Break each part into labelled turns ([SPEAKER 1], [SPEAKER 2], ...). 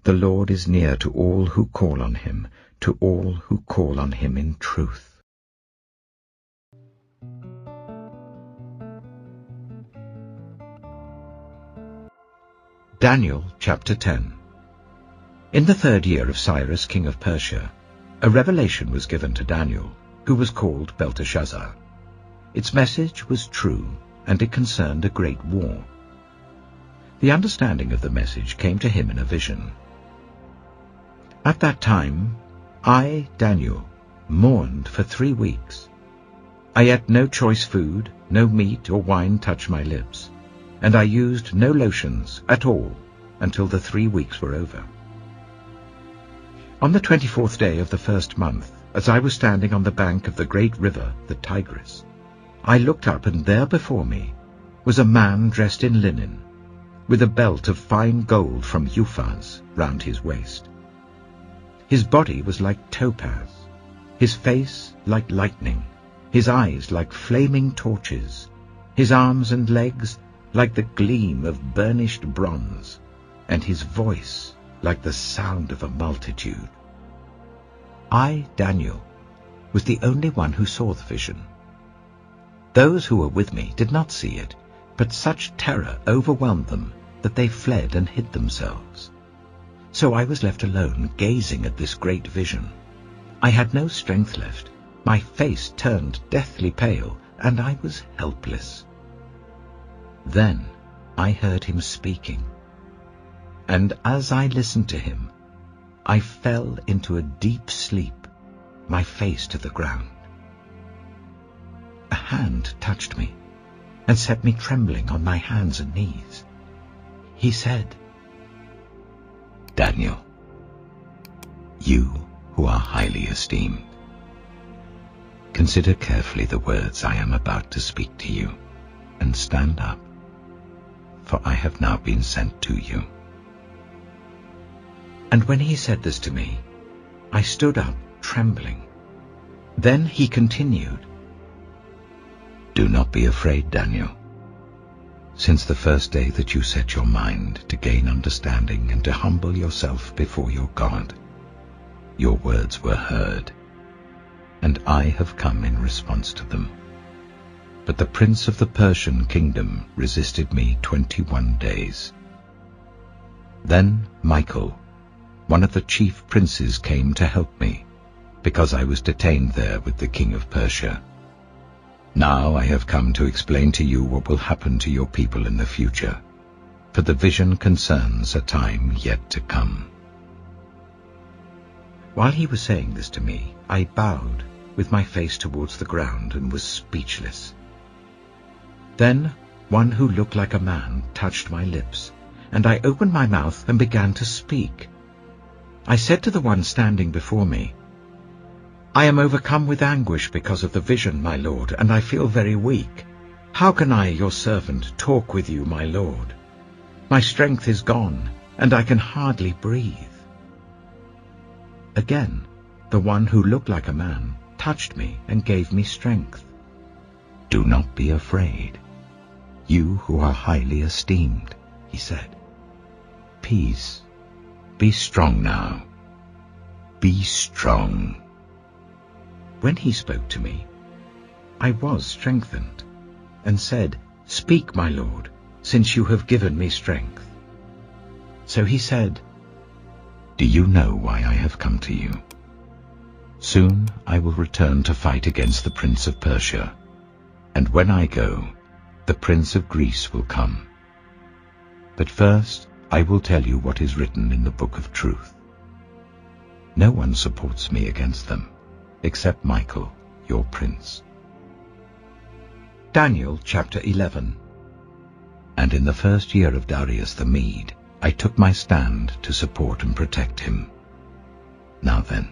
[SPEAKER 1] The Lord is near to all who call on him, to all who call on him in truth. Daniel chapter 10. In the 3rd year of Cyrus king of Persia, a revelation was given to Daniel, who was called Belteshazzar. Its message was true, and it concerned a great war. The understanding of the message came to him in a vision. At that time, I, Daniel, mourned for 3 weeks. I ate no choice food, no meat or wine touched my lips, and I used no lotions at all until the 3 weeks were over. On the 24th day of the 1st month, as I was standing on the bank of the great river, the Tigris, I looked up, and there before me was a man dressed in linen, with a belt of fine gold from Uphaz round his waist. His body was like topaz, his face like lightning, his eyes like flaming torches, his arms and legs like the gleam of burnished bronze, and his voice like the sound of a multitude. I, Daniel, was the only one who saw the vision. Those who were with me did not see it, but such terror overwhelmed them that they fled and hid themselves. So I was left alone, gazing at this great vision. I had no strength left, my face turned deathly pale, and I was helpless. Then I heard him speaking, and as I listened to him, I fell into a deep sleep, my face to the ground. A hand touched me and set me trembling on my hands and knees. He said, "Daniel, you who are highly esteemed, consider carefully the words I am about to speak to you, and stand up, for I have now been sent to you." And when he said this to me, I stood up, trembling. Then he continued, "Do not be afraid, Daniel. Since the first day that you set your mind to gain understanding and to humble yourself before your God, your words were heard, and I have come in response to them. But the prince of the Persian kingdom resisted me 21 days. Then Michael, one of the chief princes, came to help me, because I was detained there with the king of Persia. Now I have come to explain to you what will happen to your people in the future, for the vision concerns a time yet to come." While he was saying this to me, I bowed with my face towards the ground and was speechless. Then one who looked like a man touched my lips, and I opened my mouth and began to speak. I said to the one standing before me, "I am overcome with anguish because of the vision, my lord, and I feel very weak. How can I, your servant, talk with you, my lord? My strength is gone, and I can hardly breathe." Again, the one who looked like a man touched me and gave me strength. "Do not be afraid, you who are highly esteemed," he said. "Peace, be strong now. Be strong." When he spoke to me, I was strengthened, and said, "Speak, my lord, since you have given me strength." So he said, "Do you know why I have come to you? Soon I will return to fight against the prince of Persia, and when I go, the prince of Greece will come. But first I will tell you what is written in the book of truth. No one supports me against them, except Michael, your prince." Daniel chapter 11. And in the 1st year of Darius the Mede, I took my stand to support and protect him. Now then,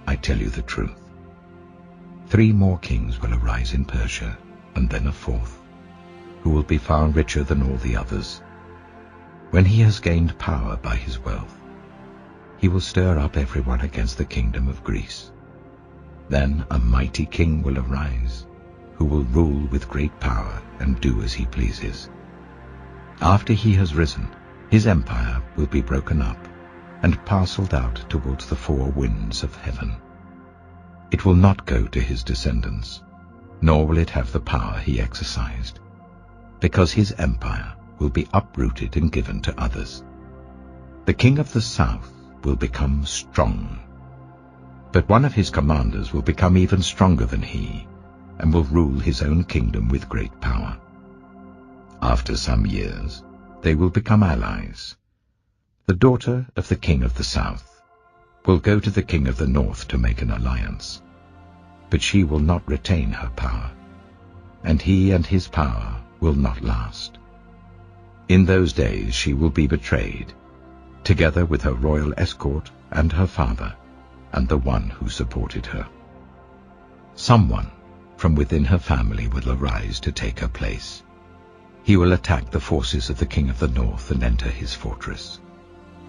[SPEAKER 1] I tell you the truth. 3 more kings will arise in Persia, and then a 4th, who will be far richer than all the others. When he has gained power by his wealth, he will stir up everyone against the kingdom of Greece. Then a mighty king will arise, who will rule with great power and do as he pleases. After he has risen, his empire will be broken up, and parceled out towards the four winds of heaven. It will not go to his descendants, nor will it have the power he exercised, because his empire will be uprooted and given to others. The king of the south will become strong, but one of his commanders will become even stronger than he, and will rule his own kingdom with great power. After some years, they will become allies. The daughter of the king of the south will go to the king of the north to make an alliance, but she will not retain her power, and he and his power will not last. In those days she will be betrayed, together with her royal escort and her father, and the one who supported her. Someone from within her family will arise to take her place. He will attack the forces of the king of the north and enter his fortress.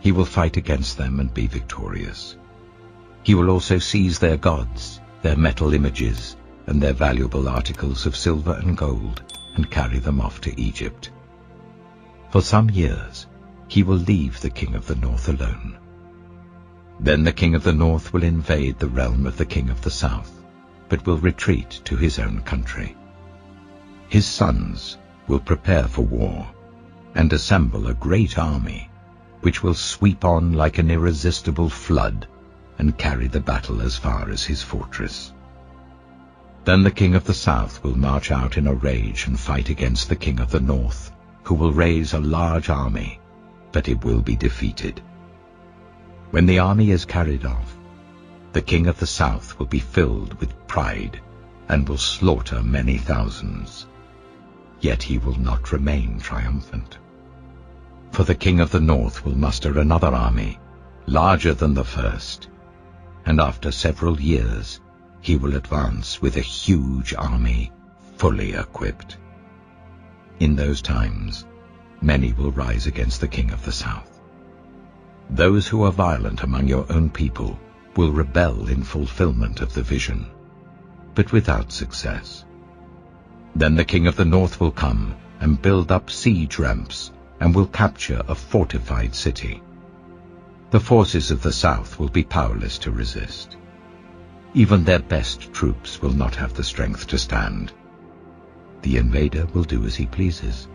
[SPEAKER 1] He will fight against them and be victorious. He will also seize their gods, their metal images, and their valuable articles of silver and gold, and carry them off to Egypt. For some years he will leave the king of the north alone. Then the king of the north will invade the realm of the king of the south, but will retreat to his own country. His sons will prepare for war, and assemble a great army, which will sweep on like an irresistible flood, and carry the battle as far as his fortress. Then the king of the south will march out in a rage and fight against the king of the north, who will raise a large army, but it will be defeated. When the army is carried off, the king of the south will be filled with pride, and will slaughter many thousands. Yet he will not remain triumphant. For the king of the north will muster another army, larger than the first, and after several years he will advance with a huge army, fully equipped. In those times, many will rise against the king of the south. Those who are violent among your own people will rebel in fulfillment of the vision, but without success. Then the king of the north will come and build up siege ramps, and will capture a fortified city. The forces of the south will be powerless to resist. Even their best troops will not have the strength to stand. The invader will do as he pleases.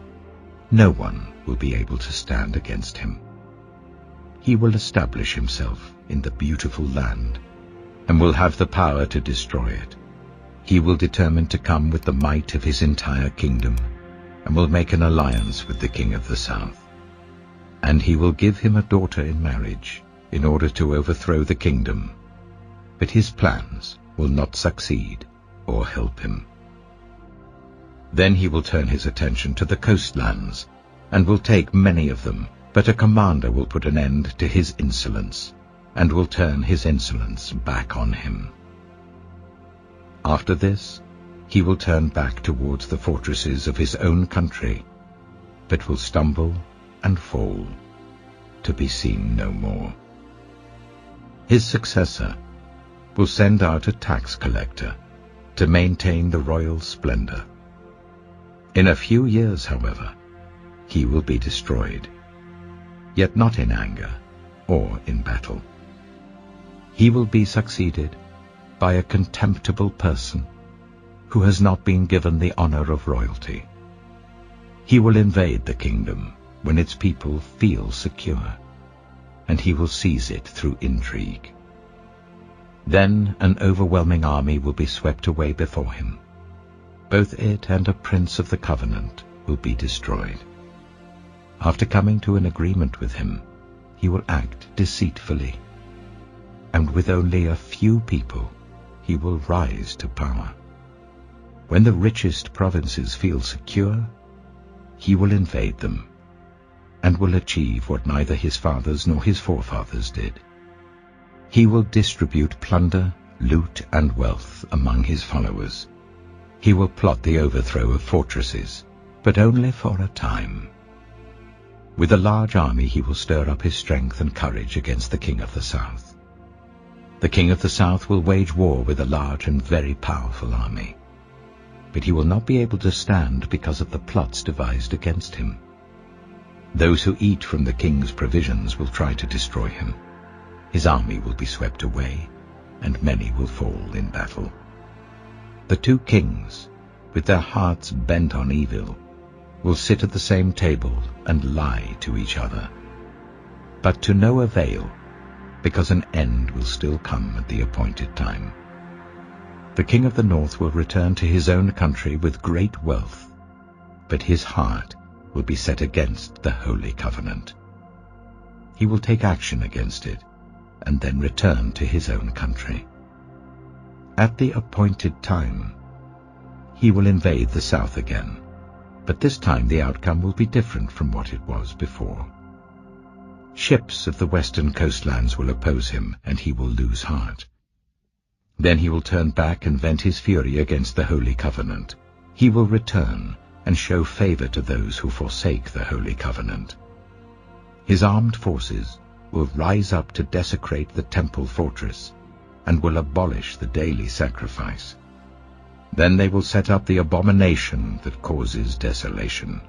[SPEAKER 1] No one will be able to stand against him. He will establish himself in the beautiful land, and will have the power to destroy it. He will determine to come with the might of his entire kingdom, and will make an alliance with the king of the south. And he will give him a daughter in marriage, in order to overthrow the kingdom. But his plans will not succeed or help him. Then he will turn his attention to the coastlands, and will take many of them, but a commander will put an end to his insolence, and will turn his insolence back on him. After this, he will turn back towards the fortresses of his own country, but will stumble and fall, to be seen no more. His successor will send out a tax collector to maintain the royal splendor. In a few years, however, he will be destroyed, yet not in anger or in battle. He will be succeeded by a contemptible person who has not been given the honor of royalty. He will invade the kingdom when its people feel secure, and he will seize it through intrigue. Then an overwhelming army will be swept away before him. Both it and a prince of the covenant will be destroyed. After coming to an agreement with him, he will act deceitfully, and with only a few people he will rise to power. When the richest provinces feel secure, he will invade them, and will achieve what neither his fathers nor his forefathers did. He will distribute plunder, loot, and wealth among his followers. He will plot the overthrow of fortresses, but only for a time. With a large army he will stir up his strength and courage against the king of the south. The king of the south will wage war with a large and very powerful army, but he will not be able to stand because of the plots devised against him. Those who eat from the king's provisions will try to destroy him, his army will be swept away, and many will fall in battle. The two kings, with their hearts bent on evil, will sit at the same table and lie to each other. But to no avail, because an end will still come at the appointed time. The king of the north will return to his own country with great wealth, but his heart will be set against the holy covenant. He will take action against it, and then return to his own country. At the appointed time, he will invade the south again, but this time the outcome will be different from what it was before. Ships of the western coastlands will oppose him, and he will lose heart. Then he will turn back and vent his fury against the holy covenant. He will return and show favor to those who forsake the holy covenant. His armed forces will rise up to desecrate the temple fortress and will abolish the daily sacrifice. Then they will set up the abomination that causes desolation.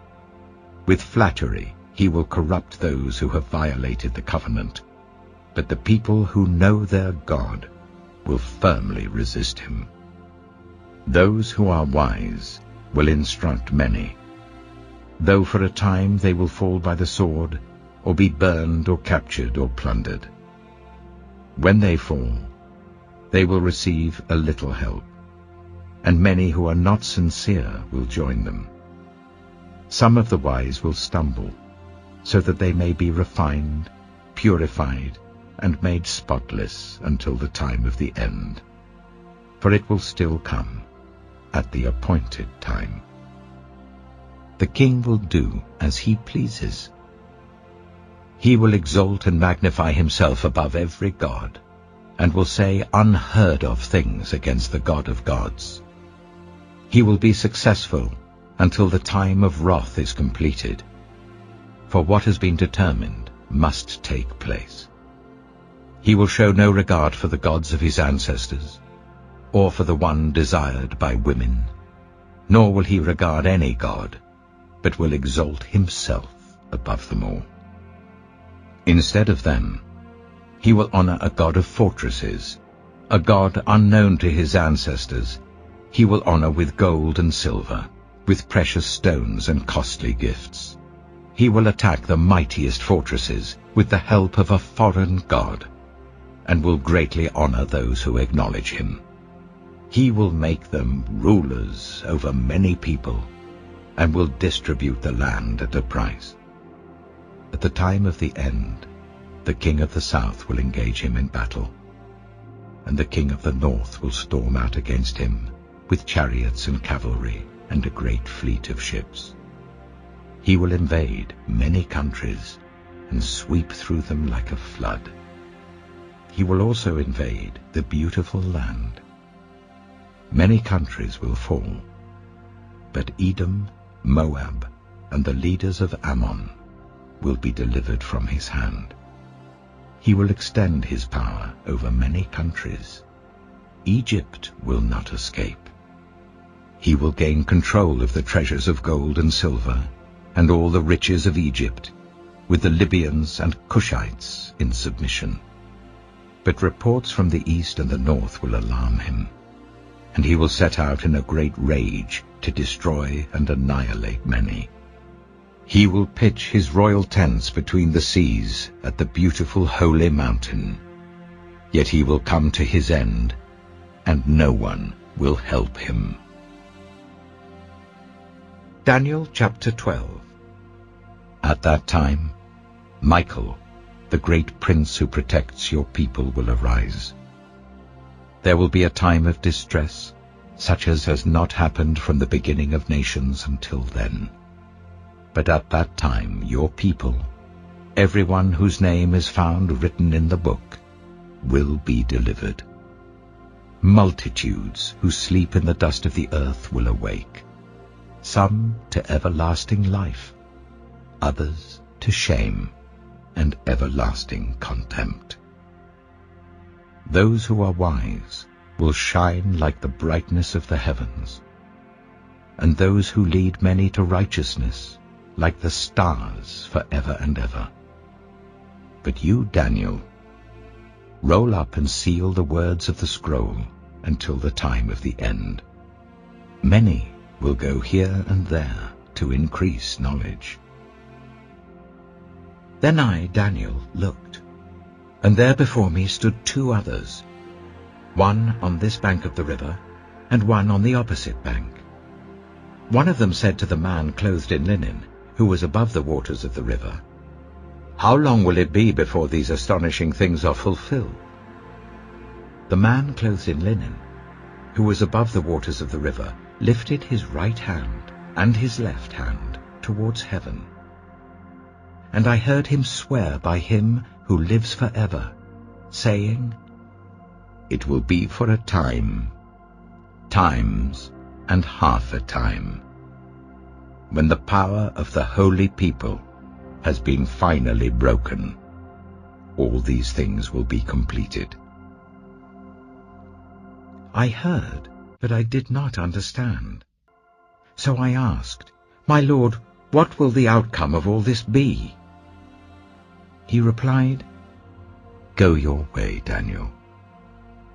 [SPEAKER 1] With flattery he will corrupt those who have violated the covenant, but the people who know their God will firmly resist him. Those who are wise will instruct many. Though for a time they will fall by the sword, or be burned or captured or plundered. When they fall, they will receive a little help, and many who are not sincere will join them. Some of the wise will stumble, so that they may be refined, purified, and made spotless until the time of the end. For it will still come at the appointed time. The king will do as he pleases. He will exalt and magnify himself above every god, and will say unheard of things against the God of gods. He will be successful until the time of wrath is completed, for what has been determined must take place. He will show no regard for the gods of his ancestors, or for the one desired by women, nor will he regard any god, but will exalt himself above them all. Instead of them, he will honor a god of fortresses, a god unknown to his ancestors. He will honor with gold and silver, with precious stones and costly gifts. He will attack the mightiest fortresses with the help of a foreign god, and will greatly honor those who acknowledge him. He will make them rulers over many people, and will distribute the land at a price. At the time of the end, the king of the south will engage him in battle, and the king of the north will storm out against him with chariots and cavalry and a great fleet of ships. He will invade many countries and sweep through them like a flood. He will also invade the beautiful land. Many countries will fall, but Edom, Moab, and the leaders of Ammon will be delivered from his hand. He will extend his power over many countries. Egypt will not escape. He will gain control of the treasures of gold and silver, and all the riches of Egypt, with the Libyans and Cushites in submission. But reports from the east and the north will alarm him, and he will set out in a great rage to destroy and annihilate many. He will pitch his royal tents between the seas at the beautiful holy mountain. Yet he will come to his end, and no one will help him. Daniel chapter 12. At that time, Michael, the great prince who protects your people, will arise. There will be a time of distress, such as has not happened from the beginning of nations until then. But at that time your people, everyone whose name is found written in the book, will be delivered. Multitudes who sleep in the dust of the earth will awake, some to everlasting life, others to shame and everlasting contempt. Those who are wise will shine like the brightness of the heavens, and those who lead many to righteousness like the stars forever and ever. But you, Daniel, roll up and seal the words of the scroll until the time of the end. Many will go here and there to increase knowledge." Then I, Daniel, looked, and there before me stood 2 others, one on this bank of the river, and one on the opposite bank. One of them said to the man clothed in linen, who was above the waters of the river, "How long will it be before these astonishing things are fulfilled?" The man clothed in linen, who was above the waters of the river, lifted his right hand and his left hand towards heaven. And I heard him swear by him who lives forever, saying, "It will be for a time, times and half a time, when the power of the holy people has been finally broken. All these things will be completed." I heard, but I did not understand. So I asked, "My Lord, what will the outcome of all this be?" He replied, "Go your way, Daniel,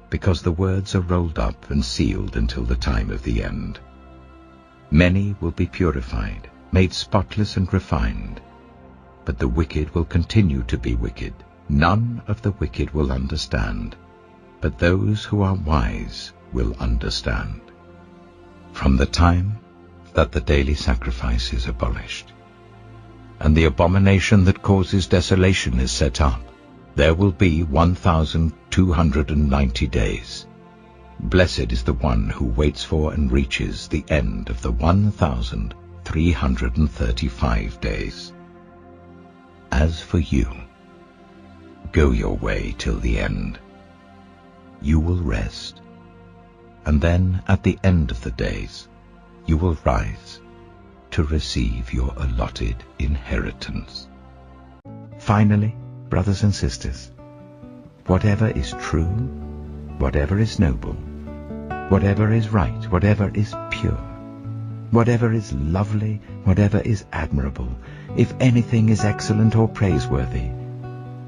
[SPEAKER 1] because the words are rolled up and sealed until the time of the end. Many will be purified, made spotless and refined, but the wicked will continue to be wicked. None of the wicked will understand, but those who are wise will understand. From the time that the daily sacrifice is abolished, and the abomination that causes desolation is set up, there will be 1,290 days. Blessed is the one who waits for and reaches the end of the 1,335 days. As for you, go your way till the end. You will rest, and then at the end of the days you will rise to receive your allotted inheritance." Finally, brothers and sisters, whatever is true, whatever is noble, whatever is right, whatever is pure, whatever is lovely, whatever is admirable, if anything is excellent or praiseworthy,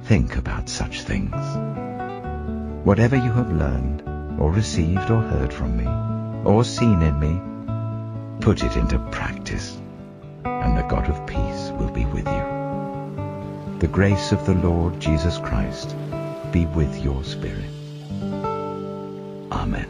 [SPEAKER 1] think about such things. Whatever you have learned, or received or heard from me, or seen in me, put it into practice, and the God of peace will be with you. The grace of the Lord Jesus Christ be with your spirit. Amen.